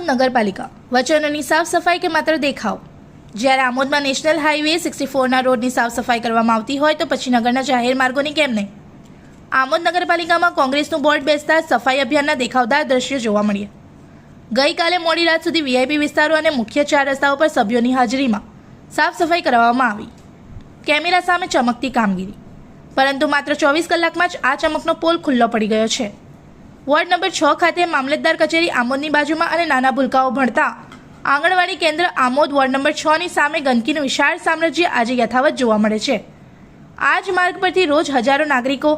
આમોદ નગરપાલિકા વચનોની સાફ સફાઈ કે માત્ર દેખાવ? જ્યારે આમોદમાં નેશનલ હાઈવે 64ના રોડની સાફ સફાઈ કરવામાં આવતી હોય તો પછી નગરના જાહેર માર્ગોની કેમ નહીં? આમોદ નગરપાલિકામાં કોંગ્રેસનું બોર્ડ બેસતા સફાઈ અભિયાનના દેખાવદાર દ્રશ્યો જોવા મળ્યા. ગઈકાલે મોડી રાત સુધી વીઆઈપી વિસ્તારો અને મુખ્ય 4 રસ્તાઓ પર સભ્યોની હાજરીમાં સાફ સફાઈ કરવામાં આવી. કેમેરા સામે ચમકતી કામગીરી, પરંતુ માત્ર 24 કલાકમાં જ આ ચમકનો પોલ ખુલ્લો પડી ગયો છે. વોર્ડ નંબર 6 ખાતે મામલતદાર કચેરી આમોદની બાજુમાં અને નાના ભૂલકાઓ ભણતા આંગણવાડી કેન્દ્ર આમોદ વોર્ડ નંબર 6ની સામે ગંદકીનું વિશાળ સામ્રાજ્ય આજે યથાવત જોવા મળે છે. આ જ માર્ગ પરથી રોજ હજારો નાગરિકો,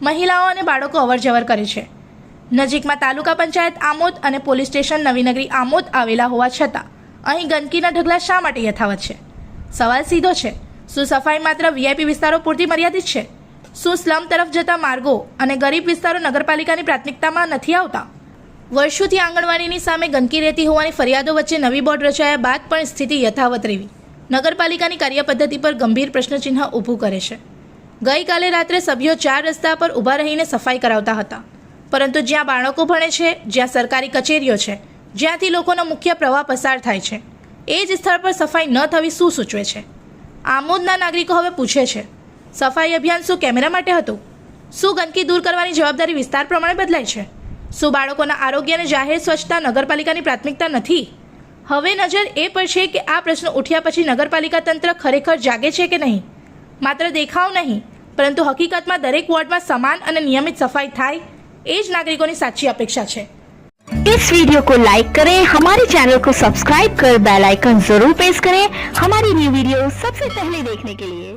મહિલાઓ અને બાળકો અવરજવર કરે છે. નજીકમાં તાલુકા પંચાયત આમોદ અને પોલીસ સ્ટેશન નવીનગરી આમોદ આવેલા હોવા છતાં અહીં ગંદકીના ઢગલા શા માટે યથાવત છે? સવાલ સીધો છે, શું સફાઈ માત્ર વીઆઈપી વિસ્તારો પૂરતી મર્યાદિત છે? શું સ્લમ તરફ જતા માર્ગો અને ગરીબ વિસ્તારો નગરપાલિકાની પ્રાથમિકતામાં નથી આવતા? વર્ષોથી આંગણવાડીની સામે ગંદકી રહેતી હોવાની ફરિયાદો વચ્ચે નવી બોર્ડ રચાયા બાદ પણ સ્થિતિ યથાવત રહેવી નગરપાલિકાની કાર્યપદ્ધતિ પર ગંભીર પ્રશ્નચિહ્ન ઊભું કરે છે. ગઈકાલે રાત્રે સભ્યો 4 રસ્તા પર ઊભા રહીને સફાઈ કરાવતા હતા, પરંતુ જ્યાં બાળકો ભણે છે, જ્યાં સરકારી કચેરીઓ છે, જ્યાંથી લોકોનો મુખ્ય પ્રવાહ પસાર થાય છે, એ જ સ્થળ પર સફાઈ ન થવી શું સૂચવે છે? આમોદના નાગરિકો હવે પૂછે છે, સફાઈ અભિયાન શું કેમેરા માટે હતું? શું ગંદકી દૂર કરવાની જવાબદારી વિસ્તાર પ્રમાણે બદલાય છે? શું બાળકોના આરોગ્ય અને જાહેર સ્વચ્છતા નગરપાલિકાની પ્રાથમિકતા નથી? હવે નજર એ પર છે કે આ પ્રશ્ન ઉઠ્યા પછી નગરપાલિકા તંત્ર ખરેખર જાગે છે કે નહીં? માત્ર દેખાવ નહીં, પરંતુ હકીકતમાં દરેક વોર્ડમાં સમાન અને નિયમિત સફાઈ થાય, એ જ નાગરિકોની સાચી अपेक्षा છે. इस वीडियो को लाइक करें, हमारे चैनल को सब्सक्राइब कर बेल आइकन जरूर प्रेस करें हमारी न्यू वीडियो सबसे पहले देखने के लिए.